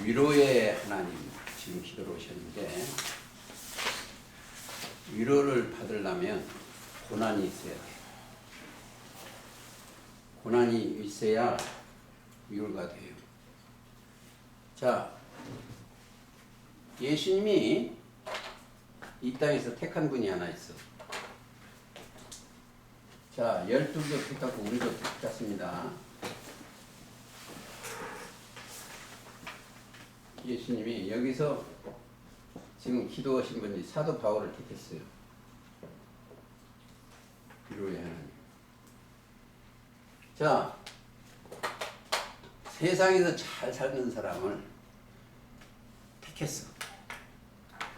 위로의 하나님 지금 기도로 오셨는데, 위로를 받으려면 고난이 있어야 돼요. 고난이 있어야 위로가 돼요. 자, 예수님이 이 땅에서 택한 분이 하나 있어. 자, 12도 택하고 우리도 택했습니다. 예수님이 여기서 지금 기도하신 분이 사도 바울을 택했어요. 위로의 하나님. 자, 세상에서 잘 사는 사람을 택했어.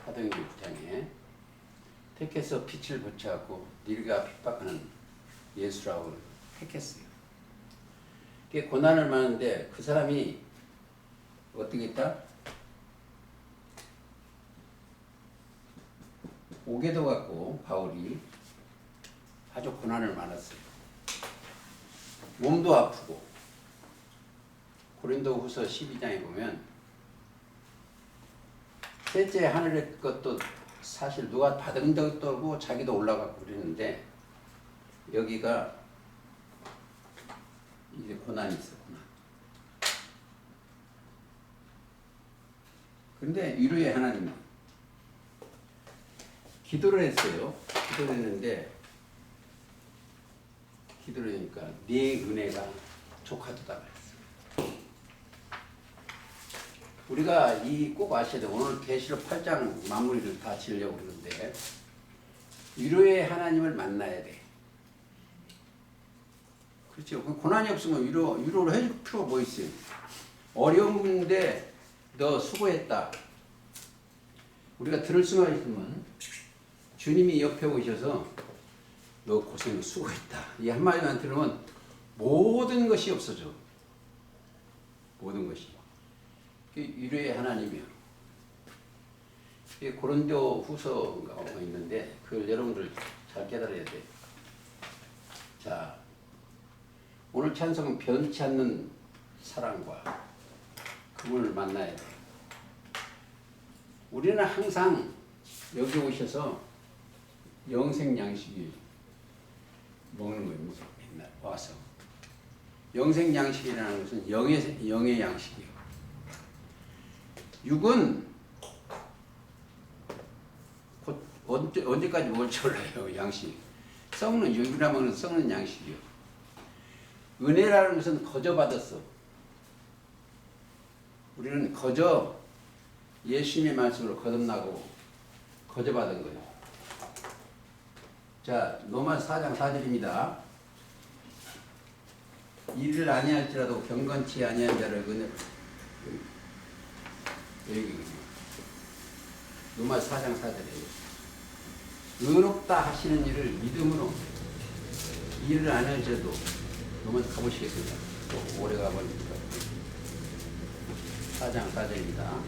사도행전 9장에 택해서 빛을 붙여갖고 네가 핍박하는 예수라고 택했어요. 그게 고난을 많은데 그 사람이 어떻게 했다? 오게도 갖고 바울이 아주 고난을 많았어요. 몸도 아프고. 고린도후서 12장에 보면 셋째 하늘의 것도 사실 누가 받은 적도 없고 자기도 올라가고 그러는데 여기가 이제 고난이 있었구나. 그런데 위로의 하나님은 기도를 했어요. 기도를 했는데 기도를 하니까 네 은혜가 족하도다 그랬어요. 우리가 이 꼭 아셔야 돼요. 오늘 계시록 8장 마무리를 다 지으려고 그러는데 위로의 하나님을 만나야 돼. 그렇죠. 고난이 없으면 위로를 해줄 필요가 뭐 있어요. 어려운 분인데 너 수고했다. 우리가 들을 수만 있으면 주님이 옆에 오셔서 너 고생 수고했다. 이 한마디만 들으면 모든 것이 없어져. 모든 것이. 위로의 하나님이요. 고린도 후서가 있는데 그걸 여러분들 잘 깨달아야 돼. 자, 오늘 찬송은 변치 않는 사랑과 그분을 만나야 돼. 우리는 항상 여기 오셔서 영생 양식이 먹는 거예요. 맨날 와서. 영생 양식이라는 것은 영의 양식이에요. 육은 곧 언제까지 먹을 줄 몰라요. 양식. 썩는 육이라면 썩는 양식이요. 은혜라는 것은 거저 받았어. 우리는 거저 예수님의 말씀으로 거듭나고 거저 받은 거예요. 자, 로마 4장 4절입니다. 이를 아니할지라도 경건치 아니한 자를 은혜로. 여기 로마 4장 4절이에요. 의롭다 하시는 일을 믿음으로 이를 아니할지라도 한번 가보시겠습니다. 또 오래 가보니까 4장 4절입니다.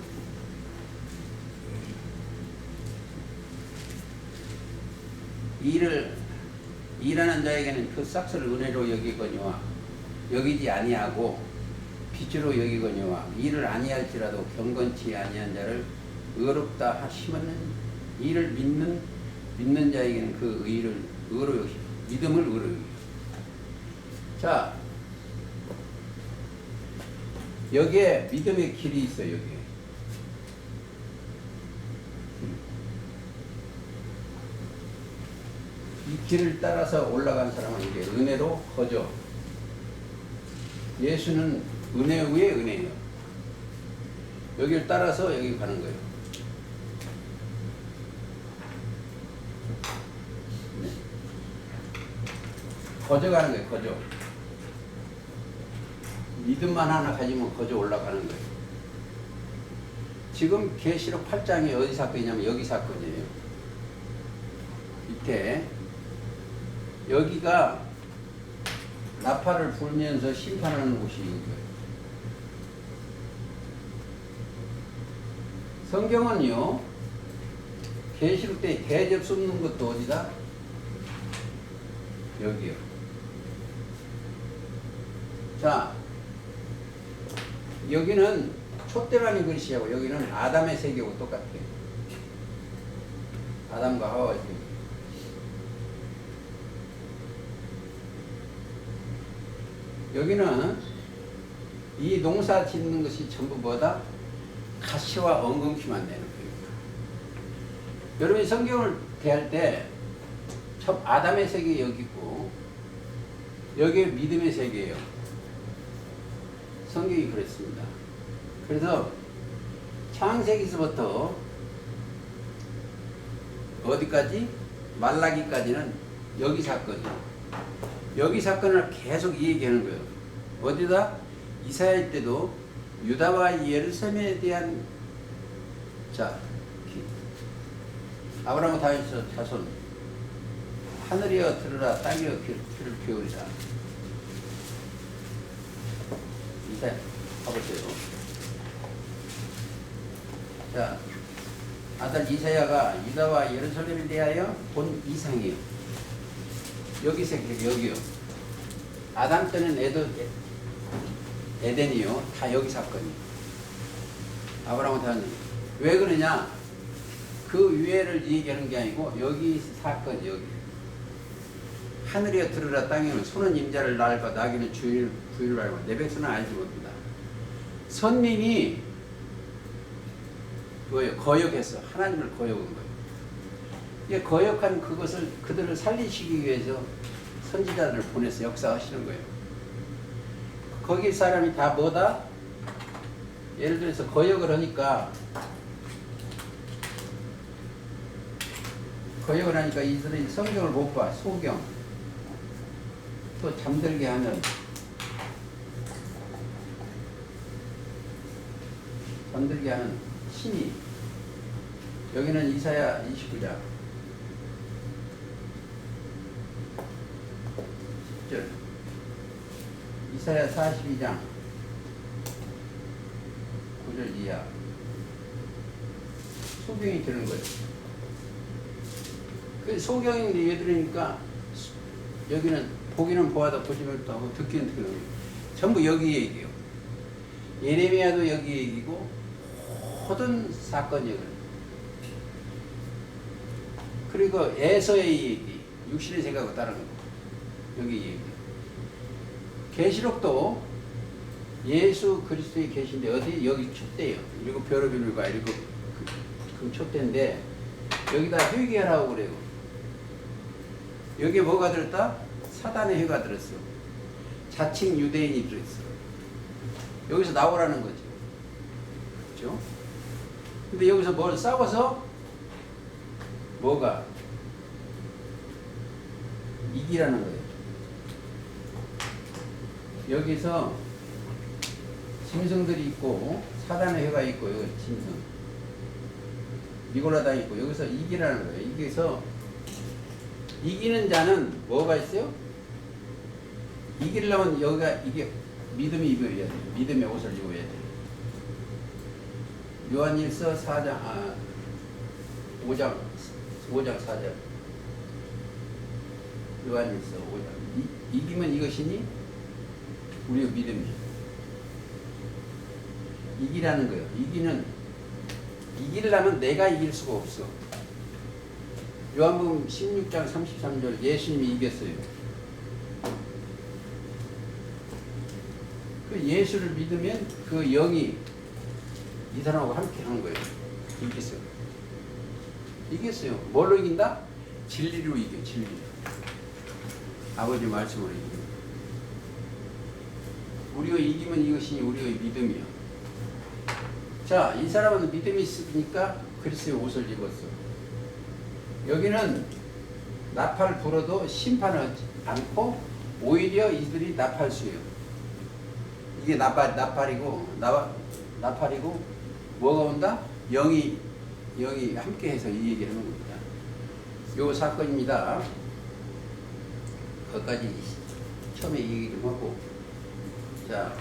일하는 자에게는 그 싹스를 은혜로 여기거니와 여기지 아니하고 빛으로 여기거니와 이를 아니할지라도 경건치 아니한 자를 의롭다 하시면 이를 믿는 자에게는 그 의로 여기 믿음을 의로 여기. 자, 여기에 믿음의 길이 있어요. 여기에. 이 길을 따라서 올라간 사람은 이게 은혜로 거저. 예수는 은혜 위에 은혜예요. 여기를 따라서 여기 가는 거예요. 네. 거저 가는 거예요. 거저. 믿음만 하나 가지면 거저 올라가는 거예요. 지금 계시록 8장이 어디 사건이냐면 여기 사건이에요. 밑에 여기가 나팔을 불면서 심판하는 곳이 여기예요. 성경은요, 계시록 때 대접 쏟는 것도 어디다? 여기요. 자, 여기는 촛대만이 그릇이하고 여기는 아담의 세계하고 똑같아. 아담과 하와의 세계. 여기는 이 농사 짓는 것이 전부 뭐다? 가시와 엉겅퀴만 내는 거예요. 여러분이 성경을 대할 때 아담의 세계 여기고 여기 믿음의 세계예요. 성경이 그랬습니다. 그래서 창세기서부터 어디까지? 말라기까지는 여기 사건이에요. 여기 사건을 계속 이 얘기하는 거예요. 어디다? 이사야 때도 유다와 예루살렘에 대한 아브라함과 다윗의 자손 하늘이여 들으라 땅이여 귀를 기울이라. 이사야 가보세요. 자, 아들 이사야가 유다와 예루살렘에 대하여 본 이상이요. 여기서 여기요. 아담 때는 에덴이요. 다 여기 사건이요. 아브라함과 다윗. 왜 그러냐? 그 위에를 얘기하는 게 아니고 여기 사건이 여기. 하늘이여 들으라 땅이여 소는 임자를 날고 나귀는 주인을 알고 내 백성은 알지 못한다. 선민이 거역했어. 하나님을 거역한 거예요. 이게 거역한 그것을 그들을 살리시기 위해서 선지자들을 보내서 역사하시는 거예요. 거기 사람이 다 뭐다? 예를 들어서 거역을 하니까 이들이 성경을 못 봐. 소경. 또 잠들게 하는 신이. 여기는 이사야 29장 10절, 이사야 42장 9절 이하 소경이 되는 거예요. 그 소경이 왜 들으니까 여기는 보기는 보아도 보지 못하고 듣기는 듣는 거예요. 전부 여기 얘기예요. 예레미야도 여기 얘기고 모든 사건 얘기를. 그리고 에서의 얘기, 육신의 생각과 다른 거 여기 얘기. 계시록도 예수 그리스도의 계신데 어디? 여기 촛대예요. 일곱 벼룩이물과 일곱 그 촛대인데 여기다 회개하라고 그래요. 여기에 뭐가 들었다? 사단의 회가 들었어. 자칭 유대인이 들었어. 여기서 나오라는 거죠. 그렇죠? 근데 여기서 뭘 싸워서 뭐가 이기라는 거예요. 여기서 짐승들이 있고 사단의 회가 있고 여기 짐승 니골라당 있고 여기서 이기라는 거예요. 이겨서 이기는 자는 뭐가 있어요? 이기려면 여기가 이게 믿음이 입어야 돼요. 믿음의 옷을 입어야 돼요. 요한일서 5장 4절. 요한일서 5장. 이기면 이것이니 우리의 믿음이. 이기라는 거예요. 이기려면 내가 이길 수가 없어. 요한복음 16장 33절 예수님이 이겼어요. 그 예수를 믿으면 그 영이 이 사람하고 함께 하는 거예요. 이겼어요. 이겼어요. 뭘로 이긴다? 진리로 이겨. 진리. 아버지 말씀으로 이겨. 우리가 이기면 이것이 우리의 믿음이야. 자, 이 사람은 믿음이 있으니까 그리스도의 옷을 입었어. 여기는 나팔 불어도 심판하지 않고 오히려 이들이 나팔수예요. 이게 나팔이고 뭐가 온다? 영이 함께해서 이 얘기를 하는 겁니다. 요 사건입니다. 거기까지 처음에 얘기 좀 하고, 자,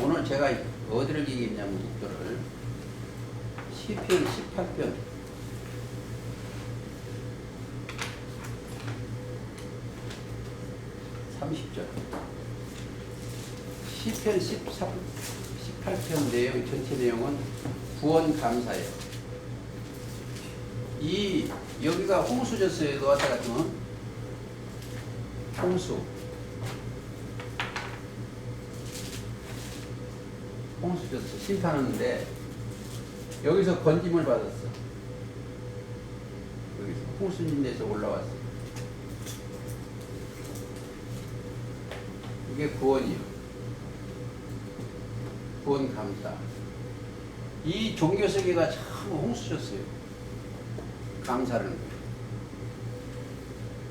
오늘 제가 어디를 얘기했냐면 이거를 시편 18편 30절 시편 18편 18편 내용, 전체 내용은 구원 감사예요. 여기가 홍수졌어요. 너한테 같으면 홍수 졌어. 심판하는데 여기서 건짐을 받았어. 여기서 홍수진에서 올라왔어. 이게 구원이요. 구원 감사. 이 종교 세계가 참 홍수졌어요. 감사를.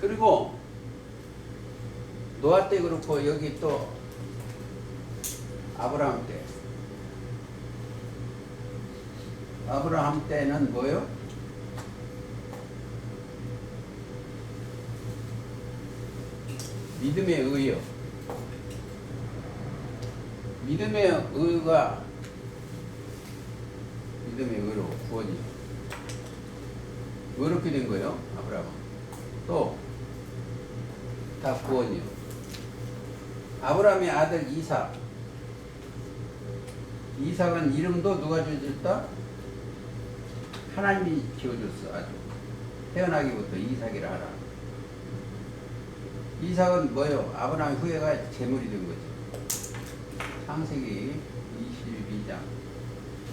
그리고 노아 때 그렇고 여기 또 아브라함 때. 아브라함 때는 뭐요? 믿음의 의요. 믿음의 의가 믿음의 의로 구원이요. 의롭게 된 거예요. 아브라함은. 또 다 구원이요. 아브라함의 아들 이삭. 이삭은 이름도 누가 지어줬다? 하나님이 지어줬어. 아주 태어나기부터 이삭이라 하라. 이삭은 뭐예요? 아브라함 후예가 제물이 된 거죠. 창세기 22장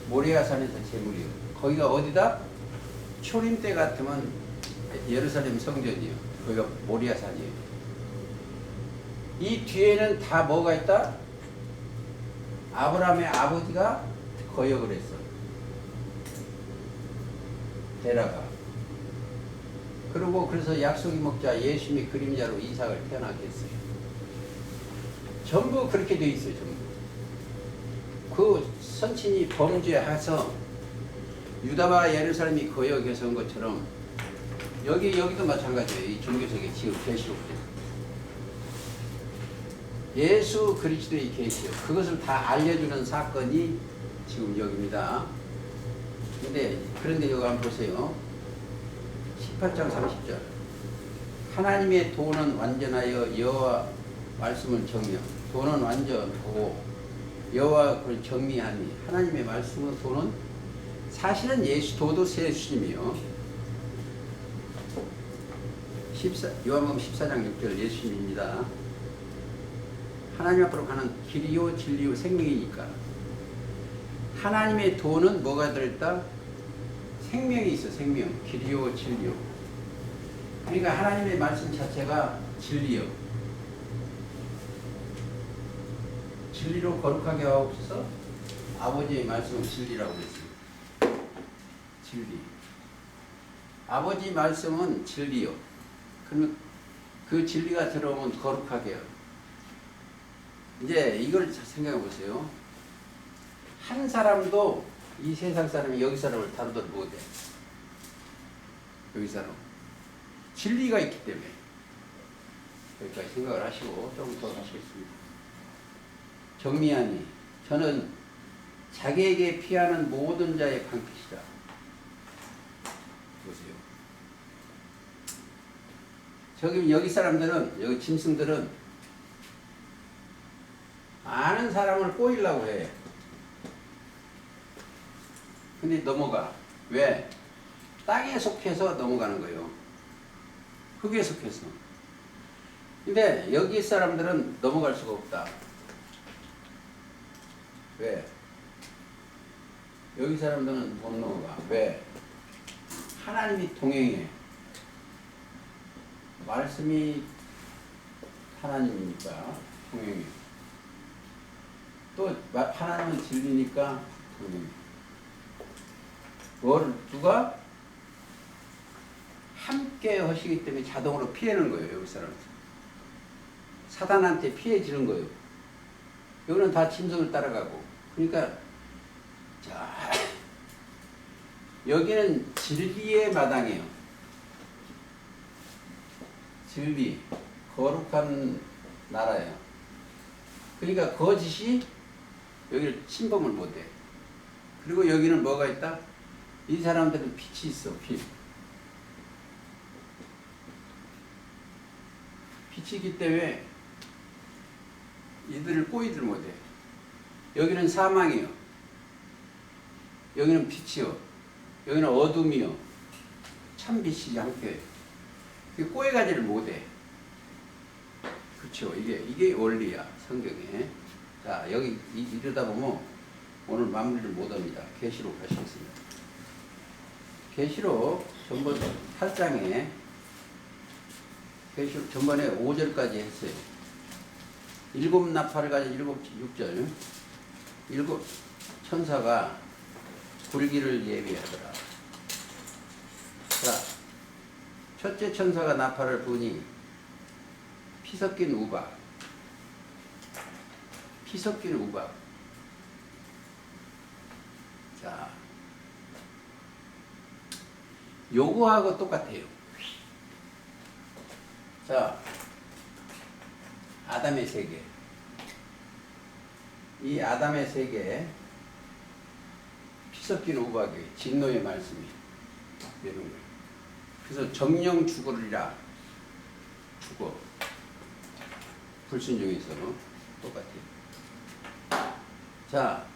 모리아산에서 제물이요. 거기가 어디다? 초림 때 같으면 예루살렘 성전이요. 거기가 모리아산이에요. 이 뒤에는 다 뭐가 있다? 아브라함의 아버지가 거역을 했어. 데라가. 그리고 그래서 약속의 목자 예수님의 그림자로 이삭을 태어나게 했어요. 전부 그렇게 돼 있어요. 전부. 그 선친이 범죄해서 유다와 예루살렘이 거역해서 온 것처럼 여기도 마찬가지예요. 이 종교세계 지금 계시록 예수 그리스도의 계시요. 그것을 다 알려주는 사건이 지금 여기입니다. 그런데 여기 한번 보세요. 18장 30절. 하나님의 도는 완전하여 여호와 말씀을 정며. 도는 완전하고 여호와 그를 정미하니. 하나님의 말씀은 도는 사실은 도도 예수님이요. 요한복음 14장 6절 예수님입니다. 하나님 앞으로 가는 길이요 진리요 생명이니까. 하나님의 도는 뭐가 들어있다? 생명이 있어. 생명. 길이요 진리요. 그러니까 하나님의 말씀 자체가 진리요. 진리로 거룩하게 하옵소서. 아버지의 말씀은 진리라고 그랬어요. 진리. 아버지 말씀은 진리요. 그러면 그 진리가 들어오면 거룩하게 해요. 이제 이걸 생각해 보세요. 한 사람도 이 세상 사람이 여기 사람을 다루도 못해. 여기 사람. 진리가 있기 때문에. 여기까지 생각을 하시고 조금 더 하시겠습니다. 정미하니 저는 자기에게 피하는 모든 자의 방패시다. 보세요. 여기 사람들은, 여기 짐승들은 아는 사람을 꼬이려고 해. 근데 넘어가. 왜? 땅에 속해서 넘어가는 거예요. 흙에 속해서. 근데 여기 사람들은 넘어갈 수가 없다. 왜? 여기 사람들은 못 넘어가. 왜? 하나님이 동행해. 말씀이 하나님이니까 동행해. 또 하나님은 진리니까 동행해. 누가? 함께 하시기 때문에 자동으로 피하는 거예요. 여기 사람은. 사단한테 피해지는 거예요. 여기는 다 짐승을 따라가고. 그러니까 자, 여기는 진리의 마당이에요. 진리, 거룩한 나라예요. 그러니까 거짓이 여기를 침범을 못해. 그리고 여기는 뭐가 있다? 이 사람들은 빛이 있어. 빛이 있기 때문에 이들을 꼬이들 못해. 여기는 사망이요. 여기는 빛이요. 여기는 어둠이요. 참 빛이 함께. 꼬여가지를 못해. 그렇죠. 이게 원리야 성경에. 자 여기 이러다 보면 오늘 마무리를 못합니다. 계시록 하시겠습니다. 계시록 전번 8장에 계시록 전번에 5절까지 했어요. 일곱 나팔을 가진 6절 일곱 천사가 불기를 예비하더라. 자, 첫째 천사가 나팔을 부니 피 섞인 우박. 자, 요거하고 똑같아요. 자, 아담의 세계. 이 아담의 세계 피 섞인 우박이 진노의 말씀이 이런 거예요. 그래서 정령 죽으리라. 죽어. 불순종에서 똑같아요. 자,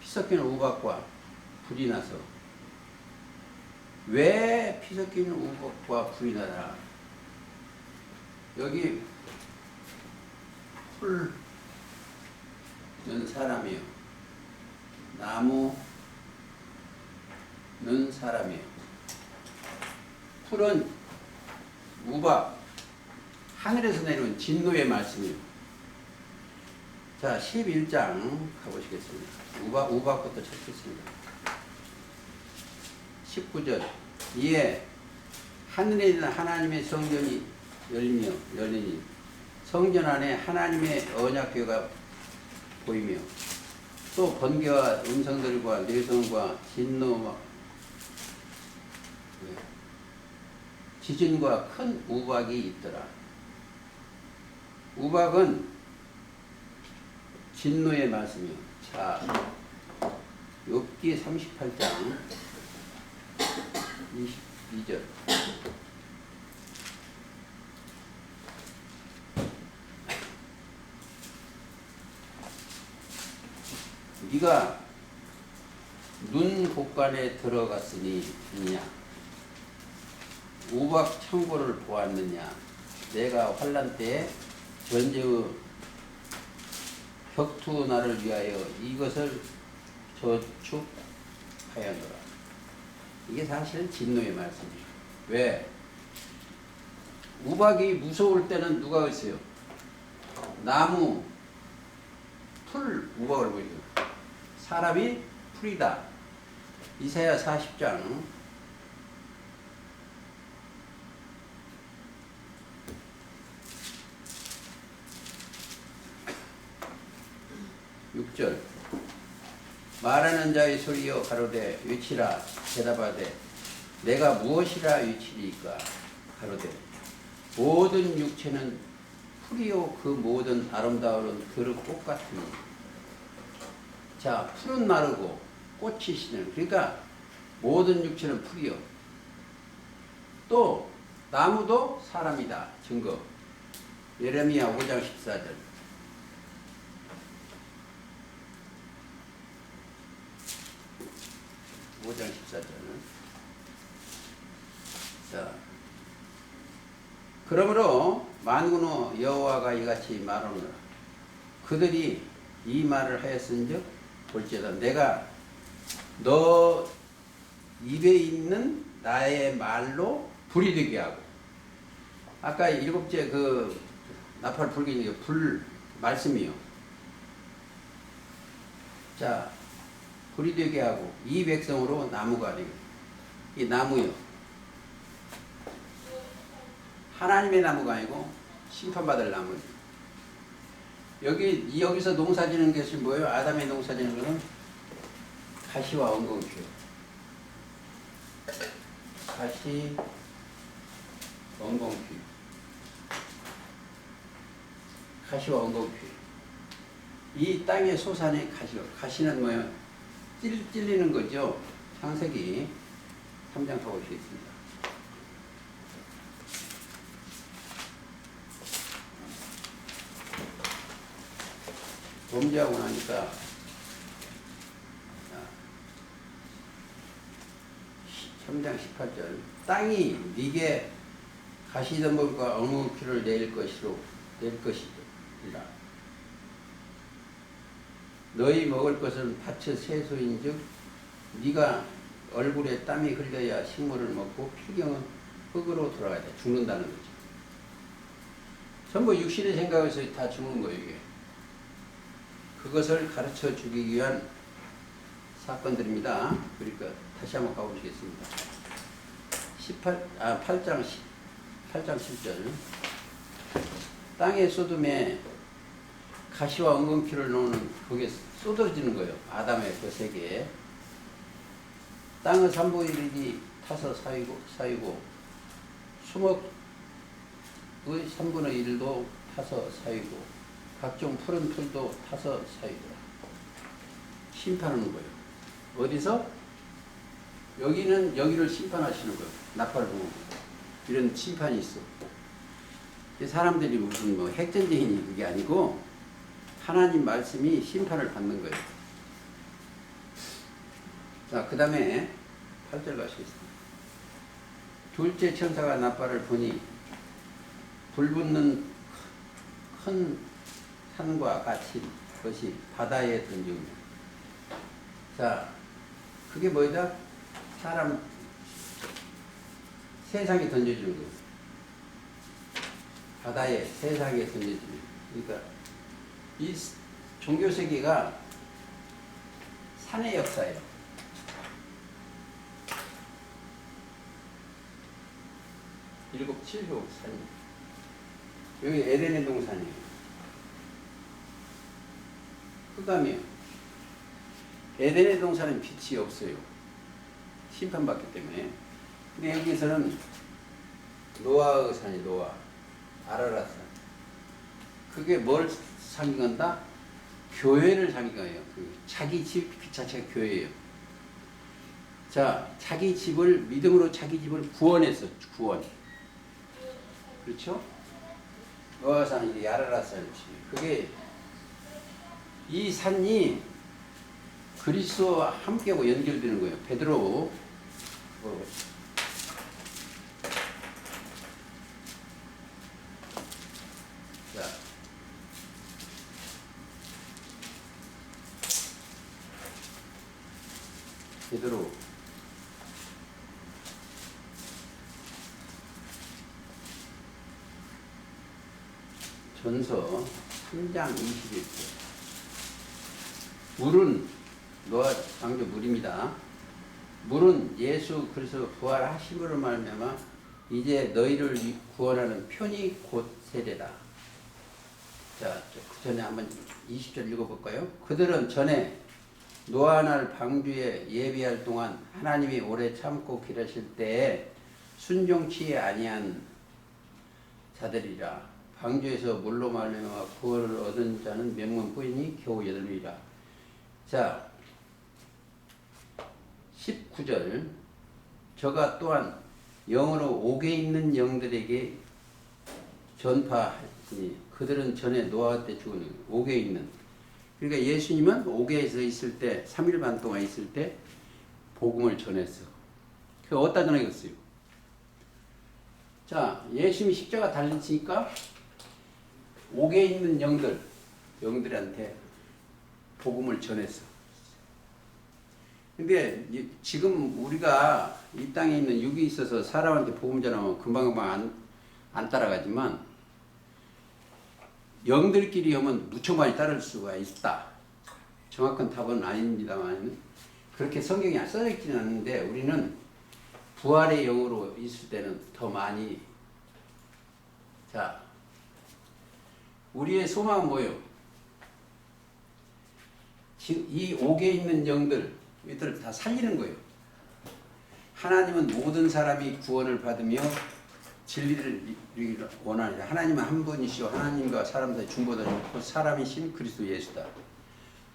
피 섞인 우박과 불이 나서 왜 피 섞인 우박과 불이 나나? 여기 풀은 사람이요. 나무는 사람이요. 풀은 우박, 하늘에서 내려온 진노의 말씀이요. 자, 11장 가보시겠습니다. 우박부터 찾겠습니다. 19절. 이에 하늘에 있는 하나님의 성전이 열리니 성전 안에 하나님의 언약궤가 보이며 또 번개와 음성들과 뇌성과 진노와 지진과 큰 우박이 있더라. 우박은 진노의 말씀이요. 자, 욥기 38장 22절. 네가 눈 곳간에 들어갔으니 있냐? 우박 창고를 보았느냐? 내가 환난 때에 전제의 격투 나를 위하여 이것을 저축하였노라. 이게 사실은 진노의 말씀이에요. 왜? 우박이 무서울 때는 누가 있어요? 나무, 풀, 우박을 보여요. 사람이 풀이다. 이사야 40장 6절. 말하는 자의 소리여 가로되 외치라. 대답하되 내가 무엇이라 외치리까? 가로되 모든 육체는 풀이요 그 모든 아름다운 그릇 꽃 같으니. 자, 풀은 마르고 꽃이 시는. 그러니까 모든 육체는 풀이요. 또 나무도 사람이다. 증거. 예레미야 5장 14절. 자, 그러므로 만군의 여호와가 이같이 말하노라. 그들이 이 말을 하였은즉 볼지어다 내가 너 입에 있는 나의 말로 불이 되게 하고. 아까 일곱째 그 나팔 불기니까 불 말씀이요. 자, 불이 되게 하고 이 백성으로 나무가 되고. 이 나무요. 하나님의 나무가 아니고 심판받을 나무. 여기서 농사지는 것이 뭐예요? 아담의 농사지는 것은 가시와 엉겅퀴. 가시, 엉겅퀴. 가시와 엉겅퀴. 이 땅의 소산이 가시는 뭐예요? 찔리는 거죠. 창세기 3장 가보시겠습니다. 범죄하고 나니까 3장 18절 땅이 네게 가시덤불과 엉겅퀴를 낼 것이라. 너희 먹을 것은 밭의 채소인즉 네가 얼굴에 땀이 흘려야 식물을 먹고 필경은 흙으로 돌아가야 돼. 죽는다는 거지. 전부 육신의 생각에서 다 죽는 거예요, 이게. 그것을 가르쳐 주기 위한 사건들입니다. 그러니까 다시 한번 가보시겠습니다. 8장 10절 땅에 쏟음에 가시와 엉겅퀴를 놓는 거기에 쏟아지는 거예요. 아담의 그 세계에. 땅의 3분의 1이 타서 사이고 수목의 3분의 1도 타서 사이고 각종 푸른 풀도 타서 사이더라. 심판하는 거예요. 어디서? 여기를 심판하시는 거예요. 나팔을 보고. 이런 심판이 있어. 사람들이 무슨 뭐 핵전쟁이니 그게 아니고 하나님 말씀이 심판을 받는 거예요. 자, 그 다음에 8절 가시겠습니다. 둘째 천사가 나팔을 보니 불붙는 큰 산과 같이 것이 바다에 던지고. 자, 그게 뭐다? 사람 세상에 던져주는 거예요. 바다에 세상에 던져주는 거예요. 그러니까 이 종교 세계가 산의 역사예요. 일곱 칠곱 산이. 여기 에덴의 동산이에요. 흑암이에요. 에덴의 동산은 빛이 없어요. 심판받기 때문에. 근데 여기서는 노아의 산이 노아, 아라랏 산. 그게 뭘 상징한다? 교회를 상징해요. 자기 집 그 자체가 교회예요. 자, 자기 집을 믿음으로 자기 집을 구원했어. 구원. 그렇죠? 노아 산이 아라랏 산이지. 그게 이 산이 그리스도와 함께하고 연결되는 거예요. 베드로 자, 베드로 전서 3장 21절. 물은 노아 창조 물입니다. 물은 예수 그리스도 부활하심으로 말미암아 이제 너희를 구원하는 편이 곧 세례다. 자, 그 전에 한번 20절 읽어볼까요? 그들은 전에 노아날 방주에 예비할 동안 하나님이 오래 참고 기다리실 때에 순종치 아니한 자들이라. 방주에서 물로 말미암아 구원을 얻은 자는 몇 명뿐이니 겨우 8명이라. 자, 19절 저가 또한 영으로 옥에 있는 영들에게 전파하시니 그들은 전에 노아 때 죽은 옥에 있는. 그러니까 예수님은 옥에서 있을 때 3일 반 동안 있을 때 복음을 전했어. 그거 어디다 전하겠어요? 자, 예수님이 십자가 달리시니까 옥에 있는 영들한테 복음을 전했어. 근데 지금 우리가 이 땅에 있는 육이 있어서 사람한테 복음 전하면 금방금방 안 따라가지만 영들끼리 하면 무척 많이 따를 수가 있다. 정확한 답은 아닙니다만 그렇게 성경이 써져 있지는 않는데 우리는 부활의 영으로 있을 때는 더 많이. 자, 우리의 소망은 뭐예요? 이 옥에 있는 영들 이들을 다 살리는 거예요. 하나님은 모든 사람이 구원을 받으며 진리를 이루기를 원하느냐. 하나님은 한 분이시오. 하나님과 사람 사이 중보자는 곧 사람이신 그리스도 예수다.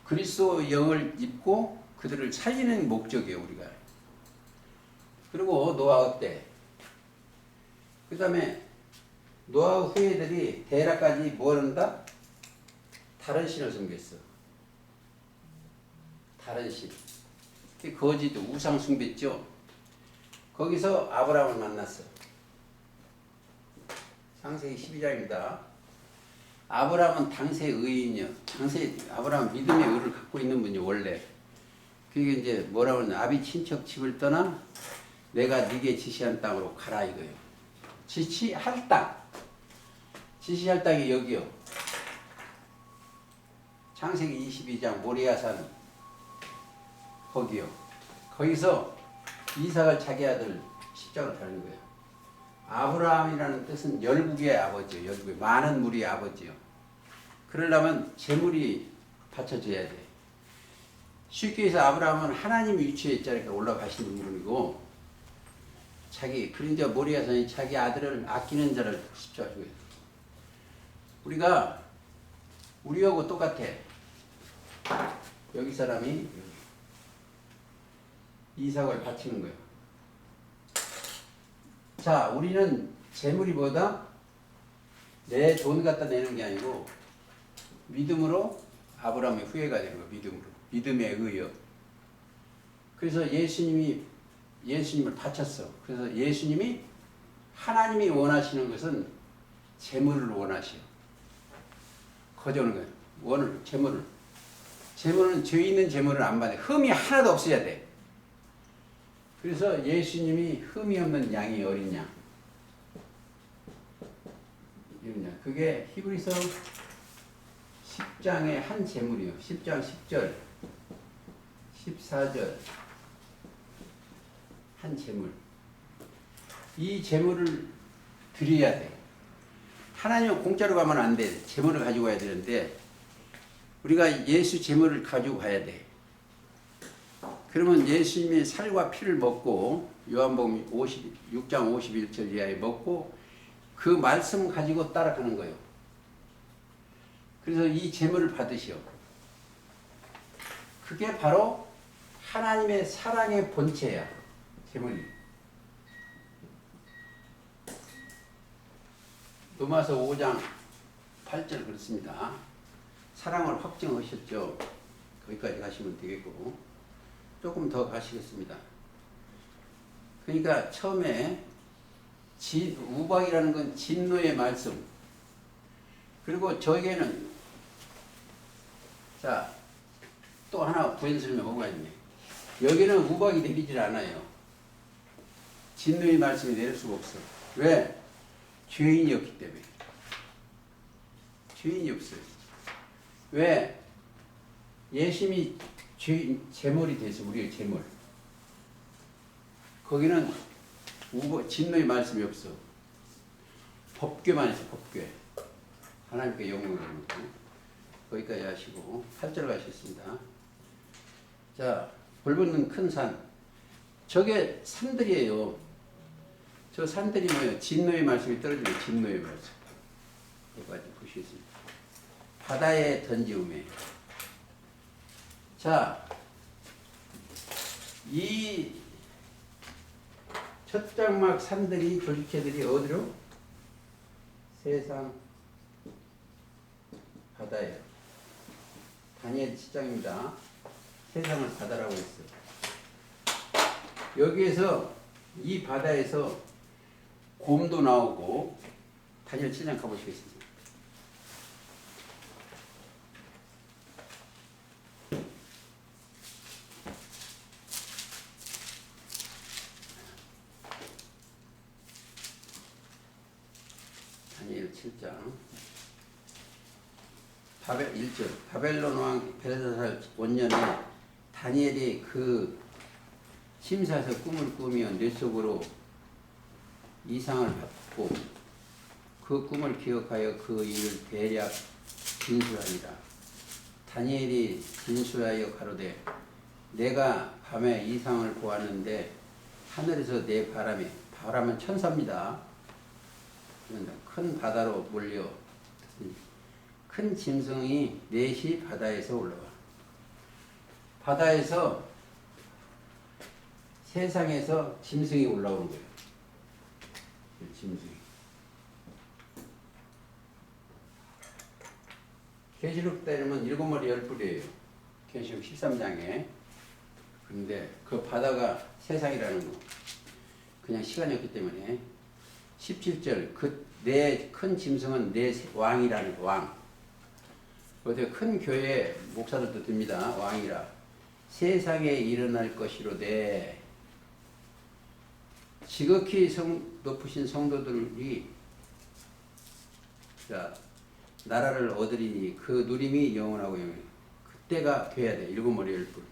그리스도 영을 입고 그들을 살리는 목적이에요, 우리가. 그리고 노아 때. 그 다음에 노아 후예들이 대라까지 뭐 한다? 다른 신을 섬겼어. 다른 신. 거지도 우상 숭배죠. 거기서 아브라함을 만났어. 창세기 12장입니다. 아브라함은 당시의 의인이요. 아브라함은 믿음의 의를 갖고 있는 분이 원래. 그게 이제 뭐라고 하냐. 아비 친척 집을 떠나 내가 네게 지시한 땅으로 가라 이거예요. 지시할 땅. 지시할 땅이 여기요. 창세기 22장 모리아산 거기요. 거기서 이삭을 자기 아들 십자가로 달는 거예요. 아브라함이라는 뜻은 열국의 아버지요. 열국의 많은 무리의 아버지요. 그러려면 재물이 받쳐져야 돼. 쉽게 해서 아브라함은 하나님 위치에 있자니까 올라가시는 분이고 그런데 모리아산이 자기 아들을 아끼는 자를 십자가 주고 있어요. 우리하고 똑같아. 여기 사람이 이삭을 바치는 거예요. 자, 우리는 재물이 뭐다? 내 돈 갖다 내는 게 아니고 믿음으로 아브라함의 후예가 되는 거예요. 믿음으로. 믿음의 의요. 그래서 예수님을 바쳤어. 그래서 예수님이 하나님이 원하시는 것은 재물을 원하시오. 거저는 거예요. 재물을. 재물은 죄 있는 재물을 안 받아요. 흠이 하나도 없어야 돼. 그래서 예수님이 흠이 없는 양이 어린 양. 이런 양. 그게 히브리서 10장의 한 재물이요. 10장 10절, 14절 한 재물. 이 재물을 드려야 돼. 하나님은 공짜로 가면 안 돼. 재물을 가지고 가야 되는데 우리가 예수 재물을 가지고 가야 돼. 그러면 예수님의 살과 피를 먹고 요한복음 6장 51절 이하에 먹고 그 말씀 가지고 따라가는 거예요. 그래서 이 재물을 받으시오. 그게 바로 하나님의 사랑의 본체야. 재물이. 로마서 5장 8절 그렇습니다. 사랑을 확증하셨죠. 거기까지 가시면 되겠고 조금 더 가시겠습니다. 그러니까 처음에 우박이라는 건 진노의 말씀. 그리고 저에게는 자, 또 하나 부연설명 뭐가 있네. 여기는 우박이 내리질 않아요. 진노의 말씀이 내릴 수가 없어. 왜? 죄인이었기 때문에. 죄인이 없어요. 왜? 예수님이 재물이 돼서 우리의 재물. 거기는 진노의 말씀이 없어. 법궤만 있어. 법궤. 하나님께 영광을 드립니다. 거기까지 하시고 8절 가시겠습니다. 자, 볼붙는 큰 산. 저게 산들이에요. 저 산들이 뭐예요? 진노의 말씀이 떨어지면 진노의 말씀. 여기까지 보시겠습니다. 바다에 던지우매. 자, 이 첫장막 산들이 조직체들이 어디로? 세상 바다예요. 다니엘 7장입니다. 세상을 바다라고 했어요. 여기에서 이 바다에서 곰도 나오고 다니엘 7장 가보시겠습니다. 다니엘 7장 1절 바벨론 왕 벨사살 원년에 다니엘이 그 침사에서 꿈을 꾸며 뇌 속으로 이상을 받고 그 꿈을 기억하여 그 일을 대략 진술하니라. 다니엘이 진술하여 가로되 내가 밤에 이상을 보았는데 하늘에서 내 바람은 천사입니다. 큰 바다로 몰려 큰 짐승이 넷이 바다에서 올라와. 바다에서 세상에서 짐승이 올라오는 거예요. 짐승이. 계시록 때는 7마리 10뿔이에요. 계시록 13장에 그런데 그 바다가 세상이라는 거 그냥 시간이 없기 때문에 17절 그 내 큰 짐승은 내 왕이라는 거, 왕. 어디 큰 교회 목사들도 듭니다. 왕이라 세상에 일어날 것이로되 지극히 높으신 성도들이 자 나라를 얻으리니 그 누림이 영원하고 영원히 그때가 돼야 돼. 일곱 머리 열불.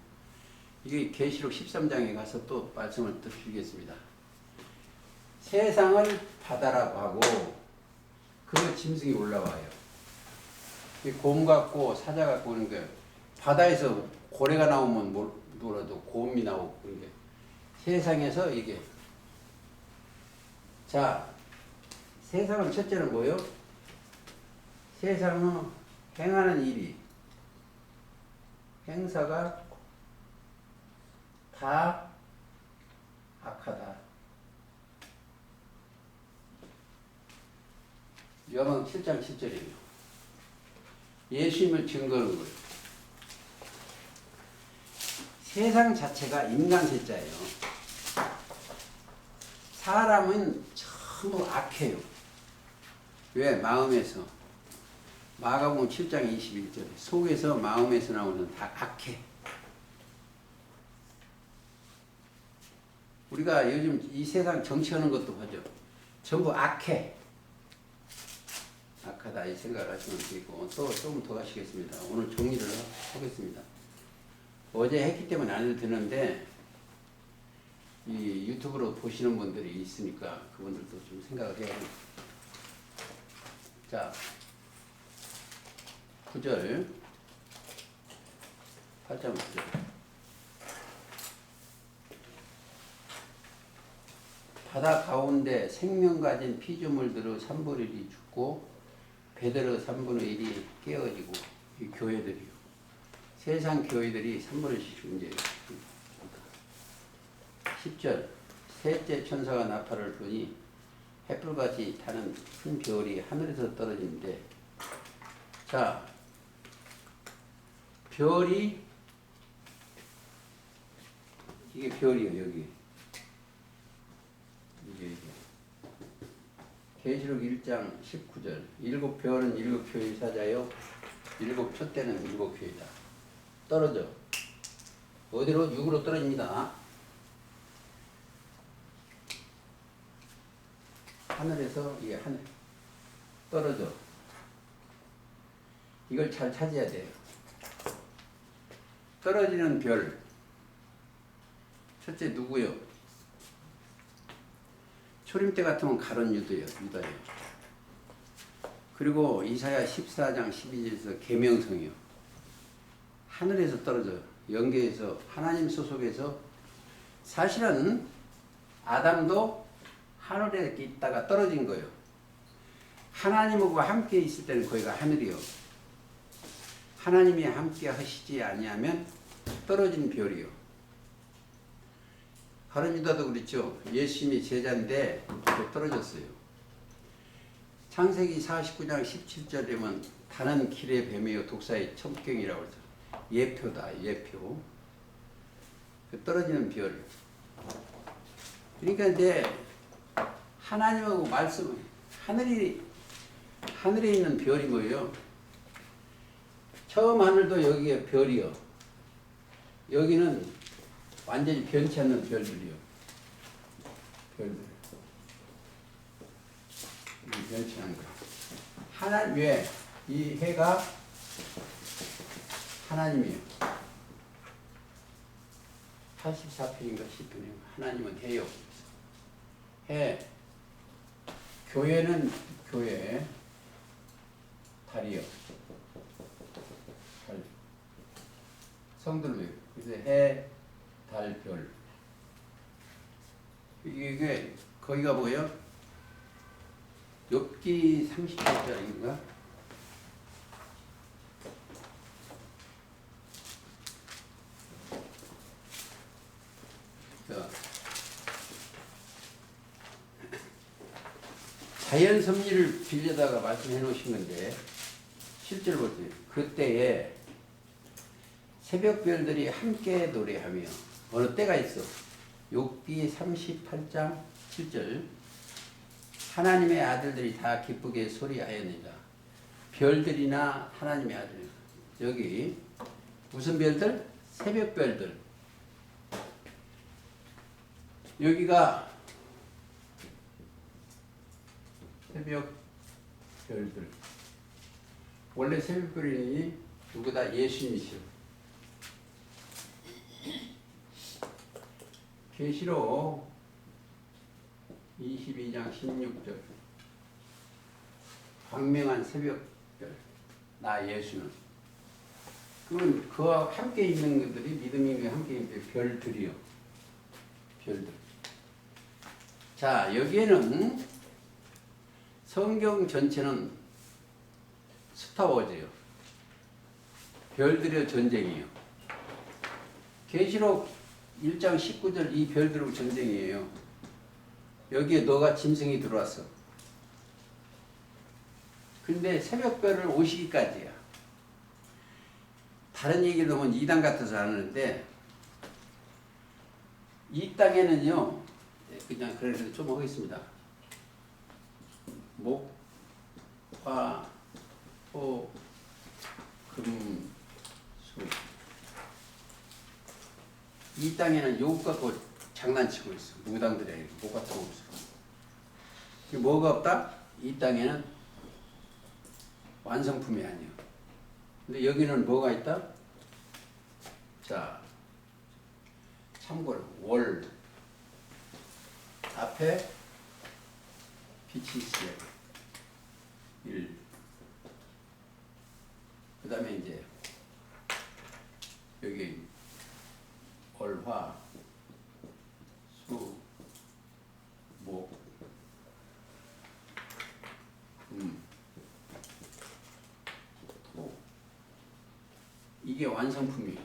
이게 계시록 13장에 가서 또 말씀을 또 드리겠습니다. 세상을 바다라고 하고 그 짐승이 올라와요. 곰 같고 사자 같고 그런 게 바다에서 고래가 나오면 뭐라도 곰이 나오고 그런 게 세상에서 이게 자 세상은 첫째는 뭐예요? 세상은 행하는 일이 행사가 다 악하다. 요한 7장 7절이에요. 예수님을 증거하는 거예요. 세상 자체가 인간 세자예요. 사람은 전부 악해요. 왜? 마음에서. 마가복음 7장 21절 속에서 마음에서 나오는 다 악해. 우리가 요즘 이 세상 정치하는 것도 보죠. 전부 악해. 악하다 이 생각을 하시면 되고 또 조금 더 하시겠습니다. 오늘 정리를 하겠습니다. 어제 했기 때문에 안 해도 되는데 이 유튜브로 보시는 분들이 있으니까 그분들도 좀 생각을 해야 합니다. 자 9절 8장 9절 바다 가운데 생명 가진 피조물들의 3분의 1이 죽고 베드로 3분의 1이 깨어지고 이 교회들이요. 세상 교회들이 3분의 1씩 존재해요. 10절 셋째 천사가 나팔을 부니 햇불같이 타는 큰 별이 하늘에서 떨어지는데 자 별이 이게 별이에요. 여기 이게 계시록 1장 19절 일곱 별은 일곱 교회 사자요 일곱 촛대는 일곱 교회다. 떨어져. 어디로? 육으로 떨어집니다. 하늘에서 이게 하늘 떨어져. 이걸 잘 찾아야 돼요. 떨어지는 별 첫째 누구요? 초림 때 같으면 가론 유다예요. 그리고 이사야 14장 12절에서 계명성이요. 하늘에서 떨어져 영계에서 하나님 소속에서 사실은 아담도 하늘에 있다가 떨어진 거예요. 하나님하고 함께 있을 때는 거기가 하늘이요. 하나님이 함께 하시지 아니하면 떨어진 별이요. 가론 유다도 그렇죠. 예수님이 제자인데 떨어졌어요. 창세기 49장 17절에 보면 다른 길의 뱀이요 독사의 첩경이라고 그러죠. 예표다. 예표. 떨어지는 별. 그러니까 이제 하나님하고 말씀 하늘에 있는 별이 뭐예요? 처음 하늘도 여기에 별이요. 여기는 완전히 변치 않는 별들이요. 별들. 변치 않는 거. 하나님 왜? 이 해가 하나님이에요. 84편인가 10편인가 하나님은 해요. 해. 교회는 교회. 달이요. 달. 성들로 그래서 해, 달, 별. 이게 거기가 뭐예요? 욥기 30절인가? 자연 섭리를 빌려다가 말씀해 놓으신 건데 실제로 보세요. 그때에 새벽별들이 함께 노래하며 어느 때가 있어. 욥기 38장 7절. 하나님의 아들들이 다 기쁘게 소리하였느니라. 별들이나 하나님의 아들. 여기 무슨 별들? 새벽 별들. 여기가 새벽 별들. 원래 새벽 별이 누구다? 예수님이시오. 계시록 22장 16절. 광명한 새벽별. 나 예수는. 그건 그와 함께 있는 것들이 믿음이 함께 있는 별들이요. 별들. 자, 여기에는 성경 전체는 스타워즈예요. 별들의 전쟁이에요. 계시록 1장 19절 이 별들의 전쟁이에요. 여기에 너가 짐승이 들어왔어. 근데 새벽별을 오시기까지야. 다른 얘기를 하면 이단 같아서 하는데 이 땅에는요, 그냥 그래서 좀 하겠습니다. 목, 화, 호, 금, 수. 이 땅에는 욕 갖고 장난치고 있어. 무당들에게 목 같은 거 없어. 뭐가 없다? 이 땅에는 완성품이 아니야. 근데 여기는 뭐가 있다? 자, 참고로 월 앞에 빛이 있어요. 1. 그 다음에 이제 여기 월, 화, 수, 목, 토. 이게 완성품이에요.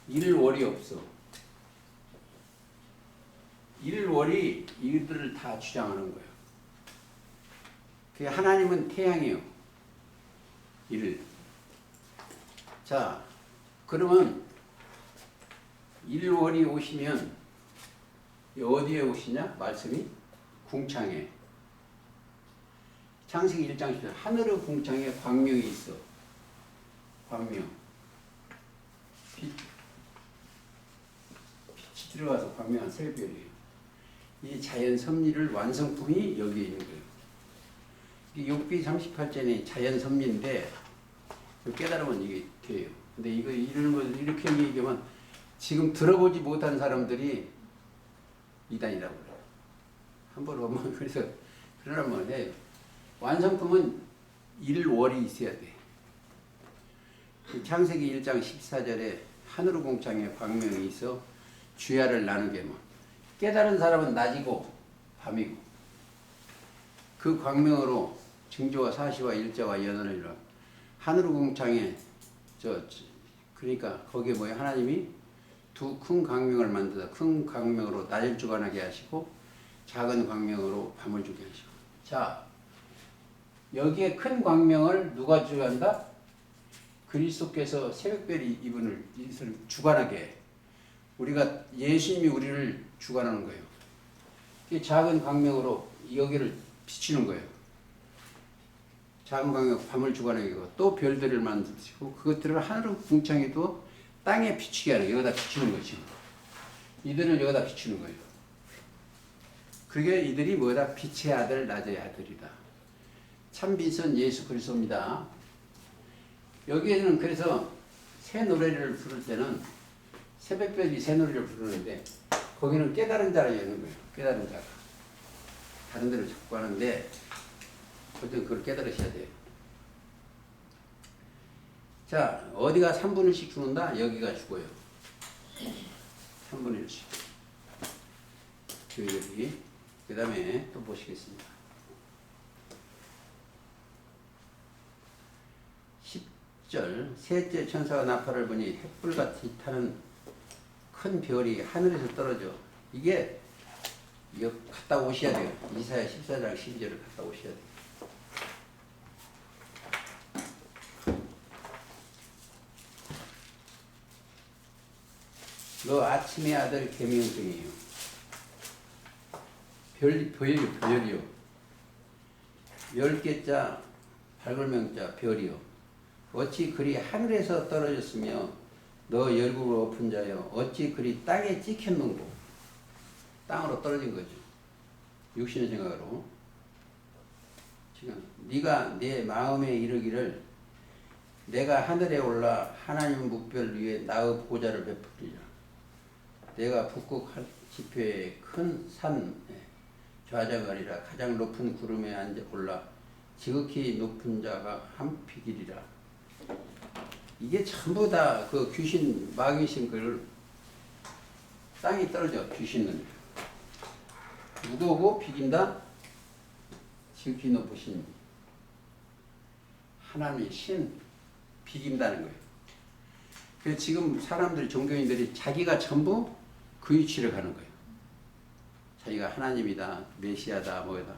일월이 없어. 일월이 이들을 다 주장하는 거예요. 그 하나님은 태양이에요. 일. 자, 그러면 일월이 오시면 어디에 오시냐? 말씀이 궁창에. 창세기 1장 10절 하늘의 궁창에 광명이 있어. 광명. 빛이 들어가서 광명한 새별이에요. 이 자연 섭리를 완성품이 여기에 있는 거예요. 욥기 38장이 자연 섭리인데 깨달으면 이게 돼요. 근데 이거 이런 걸 이렇게 얘기하면 지금 들어보지 못한 사람들이 이단이라고 그래요. 한번 보면 그래서 그러면 해요. 완성품은 일월이 있어야 돼. 창세기 1장 14절에 하늘의 공창에 광명이 있어 주야를 나누게 하면 깨달은 사람은 낮이고 밤이고 그 광명으로 증조와 사시와 일자와 연언을 이루어 하늘의 공창에 그러니까 거기에 뭐야? 하나님이 두 큰 광명을 만들어 큰 광명으로 낮을 주관하게 하시고 작은 광명으로 밤을 주게 하시고. 자, 여기에 큰 광명을 누가 주관한다? 그리스도께서 새벽별이 이분을 주관하게 해. 우리가 예수님이 우리를 주관하는 거예요. 작은 광명으로 여기를 비추는 거예요. 작은 광명 밤을 주관하게 하고 또 별들을 만드시고 그것들을 하늘의 궁창에도 땅에 비추게 하는 거예요. 여기다 비추는 거죠. 이들을 여기다 비추는 거예요. 그게 이들이 뭐다? 빛의 아들, 낮의 아들이다. 참빛은 예수 그리스도입니다. 여기에는 그래서 새 노래를 부를 때는 새벽별이 새 노래를 부르는데 거기는 깨달은 자라 있는 거예요. 깨달은 자가. 다른 데를 자꾸 하는데 어쨌든 그걸 깨달으셔야 돼요. 자, 어디가 3분의 1씩 죽는다? 여기가 죽어요. 3분의 1씩. 여기. 그 다음에 또 보시겠습니다. 10절 셋째 천사가 나팔을 부니 햇불같이 타는 큰 별이 하늘에서 떨어져. 이게 이거 갔다 오셔야 돼요. 이사야 14장 12절을 갔다 오셔야 돼요. 너 아침의 아들 계명성이에요. 별이요. 10개자 발골명자 별이요. 어찌 그리 하늘에서 떨어졌으며 너 열국을 엎은 자여 어찌 그리 땅에 찍혔는고. 땅으로 떨어진 거죠. 육신의 생각으로. 지금 네가 내 마음에 이르기를 내가 하늘에 올라 하나님 묵별 위에 나의 보좌를 베풀리라. 내가 북극 지표의 큰 산에 좌정하리라. 가장 높은 구름에 앉아 올라 지극히 높은 자가 한 피기리라. 이게 전부 다 그 귀신 마귀신 걸 땅이 떨어져. 귀신은 무거우고 비긴다. 지극히 높으신 하나님의 신 비긴다는 거예요. 그래서 지금 사람들이 종교인들이 자기가 전부 그 위치를 가는 거예요. 자기가 하나님이다, 메시아다, 뭐다.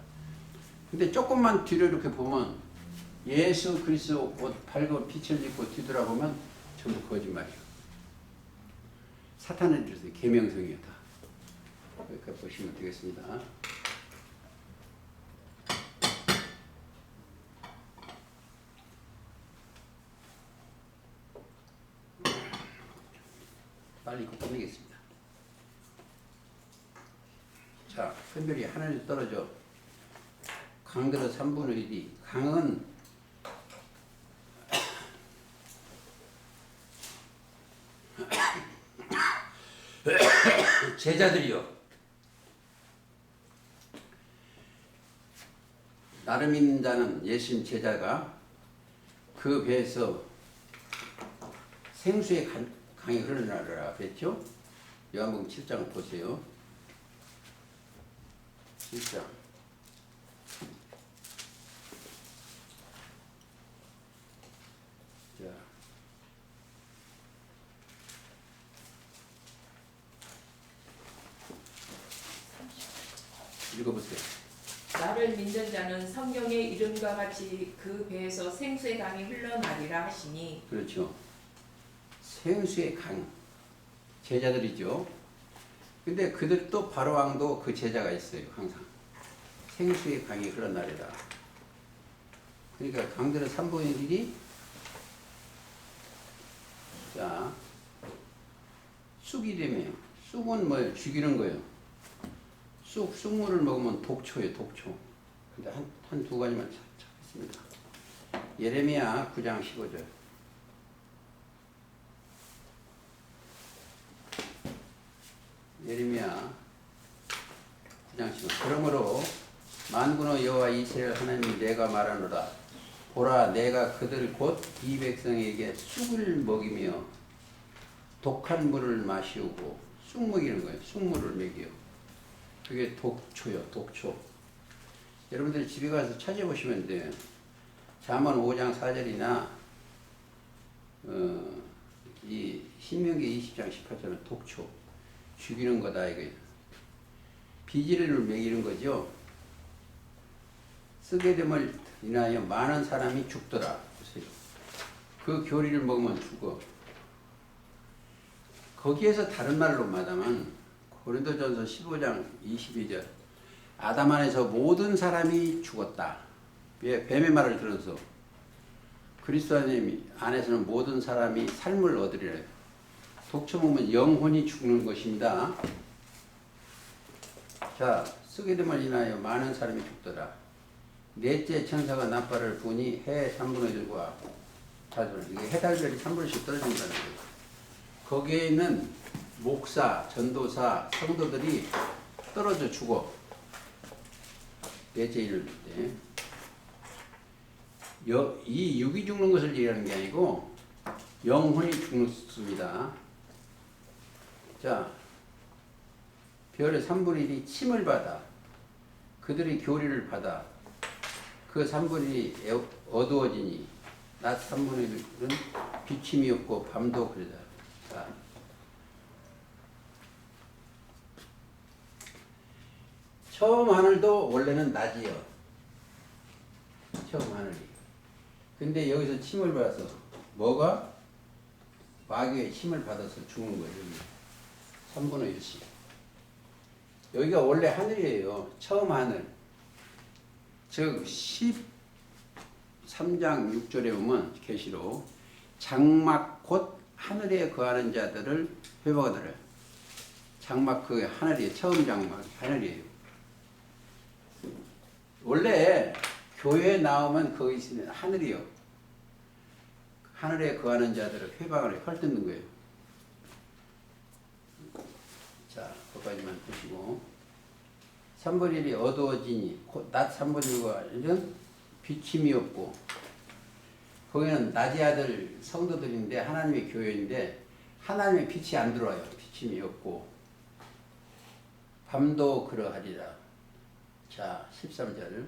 근데 조금만 뒤로 이렇게 보면 예수 그리스도 옷 밝은 빛을 입고 뒤돌아보면 전부 거짓말이에요. 사탄의 뜻이 계명성이다. 이렇게 보시면 되겠습니다. 빨리 이거 끝내겠습니다. 자, 큰별이 하늘에서 떨어져 강들의 3분의 1이 강은 제자들이요. 나를 믿는 자는 예수님 제자가 그 배에서 생수의 강이 흐르나라 그랬죠? 요한복음 7장을 보세요. 7장. 자. 읽어보세요. 나를 믿는 자는 성경의 이름과 같이 그 배에서 생수의 강이 흘러나리라 하시니. 그렇죠. 생수의 강. 제자들이죠. 근데 그들도 바로왕도 그 제자가 있어요. 항상. 생수의 강이 흘러나리라. 그러니까 강들의 3분의 1이 자 쑥이 되면 쑥은 뭘 죽이는 거예요. 쑥물을 먹으면 독초예요. 독초. 근데 한 두 가지만 찾겠습니다. 예레미야 9장 15절. 예레미야 9장 15절. 그러므로 만군의 여호와 이스라엘 하나님 내가 말하노라. 보라 내가 그들 곧 이 백성에게 쑥을 먹이며 독한 물을 마시우고 쑥 먹이는 거예요. 쑥물을 먹여. 그게 독초요. 독초. 여러분들이 집에 가서 찾아보시면 돼요. 잠언 5장 4절이나 이 신명기 20장 18절은 독초. 죽이는 거다 이거예요. 비지를 먹이는 거죠. 쓰게 됨을 인하여 많은 사람이 죽더라. 보세요. 그 교리를 먹으면 죽어. 거기에서 다른 말로 말하면 고린도전서 15장 22절 아담 안에서 모든 사람이 죽었다. 왜? 뱀의 말을 들어서 그리스도 안에서는 모든 사람이 삶을 얻으리라. 독초 먹으면 영혼이 죽는 것입니다. 자, 쓰게 됨을 인하여 많은 사람이 죽더라. 넷째 천사가 나팔을 부니 해 3분의 1과 달별, 이게 해달별이 3분의씩 떨어진다는 거예요. 거기에 있는 목사, 전도사, 성도들이 떨어져 죽어. 넷째 일을 때. 이 육이 죽는 것을 얘기하는 게 아니고 영혼이 죽습니다. 자, 별의 3분의 1이 침을 받아. 그들의 교리를 받아. 그 3분의 1이 어두워지니 낮 3분의 1은 비침이 없고 밤도 그러다. 자, 처음 하늘도 원래는 낮이요. 처음 하늘이. 근데 여기서 침을 받아서 뭐가? 마귀의 침을 받아서 죽는 거예요. 3분의 1씩. 여기가 원래 하늘이에요. 처음 하늘. 즉 13장 6절에 보면 계시록 장막 곧 하늘에 거하는 자들을 회복하더라. 장막 그 하늘이 처음 장막 하늘이에요. 원래 교회에 나오면 거기 있으면 하늘이요. 하늘에 거하는 자들을 회방을 헐뜯는 거예요. 자, 거기까지만 보시고 3분의 1이 어두워지니 낮 3분의 1은 비침이 없고 거기는 낮의 아들 성도들인데 하나님의 교회인데 하나님의 빛이 안 들어와요. 비침이 없고 밤도 그러하리라. 자, 13절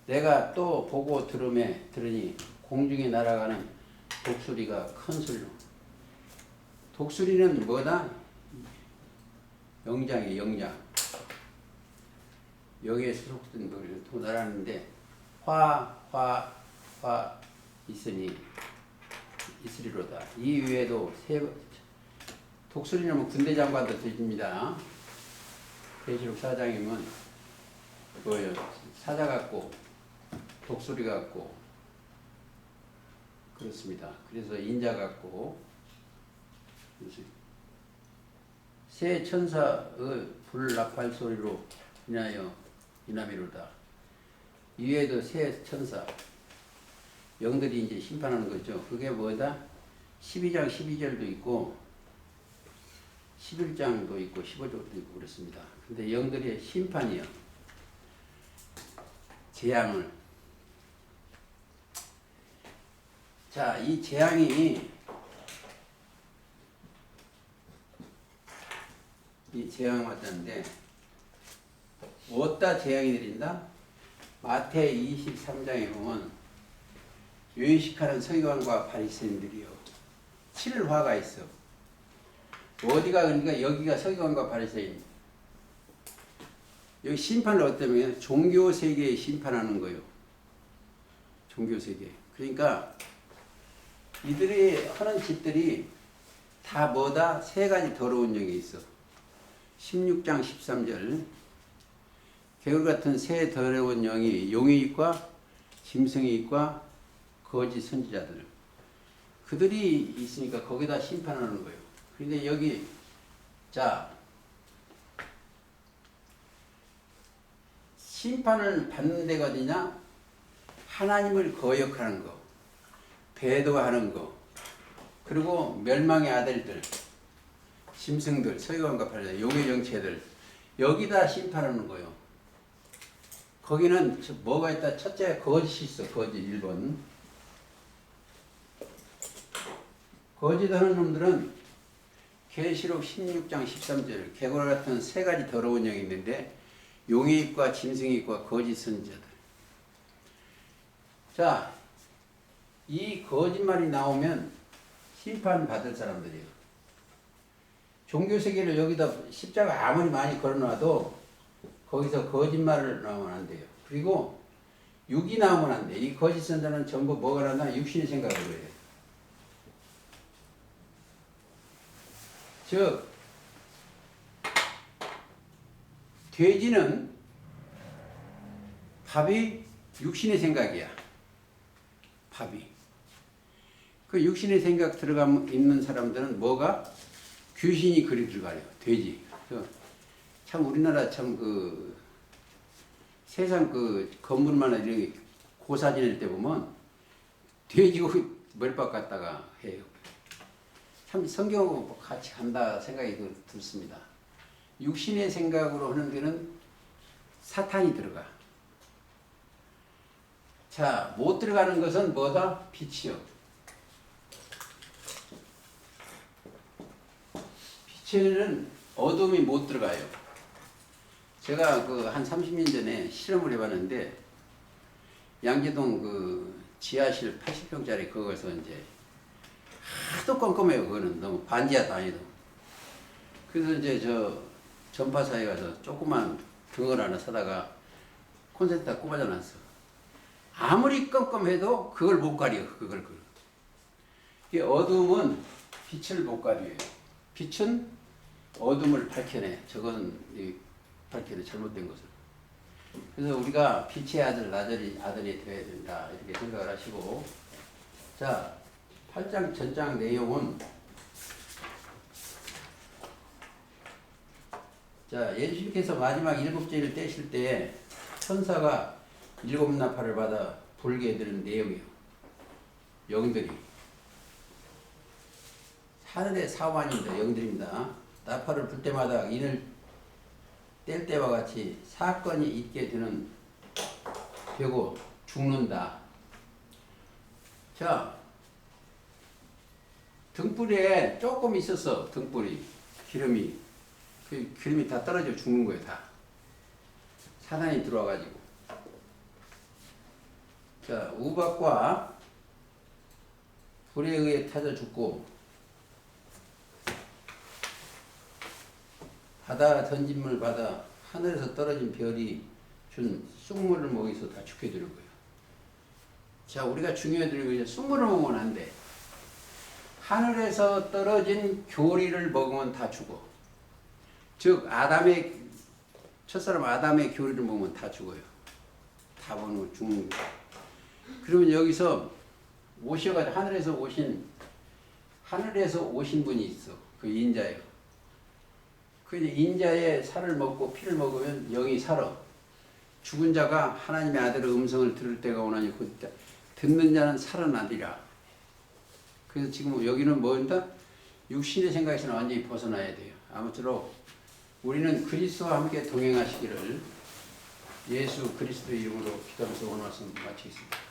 내가 또 보고 들으니 공중에 날아가는 독수리가 큰 소리로. 독수리는 뭐다? 영장이에요. 영장. 여기에 수록된 노래를 또 날아가는데 화 있으니 있으리로다. 이 외에도 독수리는 뭐 군대 장관도 되집니다. 계시록 4장이면 그거예요. 사자 같고 독수리 같고 그렇습니다. 그래서 인자 같고 새 천사의 불나팔 소리로 인하여 이남이로다. 이외에도 새 천사 영들이 이제 심판하는 거죠. 그게 뭐다? 12장 12절도 있고 11장도 있고 15절도 있고 그렇습니다. 근데 영들의 심판이요. 재앙을. 자, 이 재앙이 왔다는데 어디다 재앙이 내린다? 마태 23장에 보면 외식하는 서기관과 바리새인들이요 7화가 있어. 어디가 그러니까 여기가 서기관과 바리새인. 여기 심판을 어떠면 종교 세계에 심판하는 거예요. 종교 세계. 그러니까 이들이 하는 짓들이 다 뭐다? 세 가지 더러운 영이 있어. 16장 13절 개울 같은 새 더러운 영이 용의 입과 짐승의 입과 거짓 선지자들 그들이 있으니까 거기다 심판하는 거예요. 그런데 여기 자 심판을 받는 데가 어디냐? 하나님을 거역하는 거, 배도하는 거, 그리고 멸망의 아들들, 짐승들, 서기관과 바리새인, 용의 정체들 여기다 심판하는 거예요. 거기는 뭐가 있다? 첫째 거짓이 있어. 거짓 1번. 거짓하는 놈들은 계시록 16장 13절 개구리 같은 세 가지 더러운 영이 있는데 용의 입과 짐승의 입과 거짓 선지자들. 자, 이 거짓말이 나오면 심판받을 사람들이에요. 종교세계를 여기다 십자가 아무리 많이 걸어놔도 거기서 거짓말을 나오면 안 돼요. 그리고 육이 나오면 안 돼. 이 거짓 선자는 전부 뭐가 나나? 육신의 생각을 해요. 즉 돼지는 밥이 육신의 생각이야. 밥이. 그 육신의 생각 들어가면 있는 사람들은 뭐가? 귀신이 그리 들어가요. 돼지. 참 우리나라 참 그 세상 그 건물만 이렇게 고사 지낼 때 보면 돼지고 멸박 갖다가 해요. 참 성경하고 같이 간다 생각이 들습니다. 육신의 생각으로 하는 데는 사탄이 들어가. 자, 못 들어가는 것은 뭐다? 빛이요. 빛에는 어둠이 못 들어가요. 제가 그 한 30년 전에 실험을 해봤는데 양재동 그 지하실 80평짜리 거기서 이제 하도 껌껌해요. 그거는 너무 반지하도 아니도. 그래서 이제 저 전파사에 가서 조그만 등을 하나 사다가 콘센트다 꼽아져 놨어. 아무리 껌껌해도 그걸 못 가려. 그걸. 이 어두움은 빛을 못 가려요. 빛은 어둠을 밝혀내. 저건 밝혀내 잘못된 것을. 그래서 우리가 빛의 아들 아들이 되어야 된다 이렇게 생각을 하시고 자 8장 전장 내용은 자 예수님께서 마지막 7제를 떼실 때 천사가 7나팔을 받아 불게 해드리는 내용이에요. 영들이 하늘의 사환입니다. 영들입니다. 나팔을 불 때마다 인을 뗄 때와 같이 사건이 있게 되고 죽는다. 자 등불에 조금 있었어. 등불이 기름이 그 기름이 다 떨어져 죽는 거예요. 다 사단이 들어와가지고 자 우박과 불에 의해 타져 죽고 바다 던짐을 받아 하늘에서 떨어진 별이 준 쑥물을 먹여서 다 죽게 되는 거예요. 자 우리가 중요해 드리고 이제 쑥물을 먹으면 안 돼. 하늘에서 떨어진 교리를 먹으면 다 죽어. 즉 첫사람 아담의 교리를 먹으면 다 죽어요. 다 먹으면 죽는 거예요. 그러면 여기서 오셔가지고 하늘에서 오신 분이 있어. 그 인자예요. 그 인자의 살을 먹고 피를 먹으면 영이 살아. 죽은 자가 하나님의 아들의 음성을 들을 때가 오나니 그때 듣는 자는 살아나리라. 그래서 지금 여기는 뭐인가? 육신의 생각에서는 완전히 벗어나야 돼요. 아무쪼록 우리는 그리스도와 함께 동행하시기를 예수 그리스도 이름으로 기도하면서 오늘 말씀 마치겠습니다.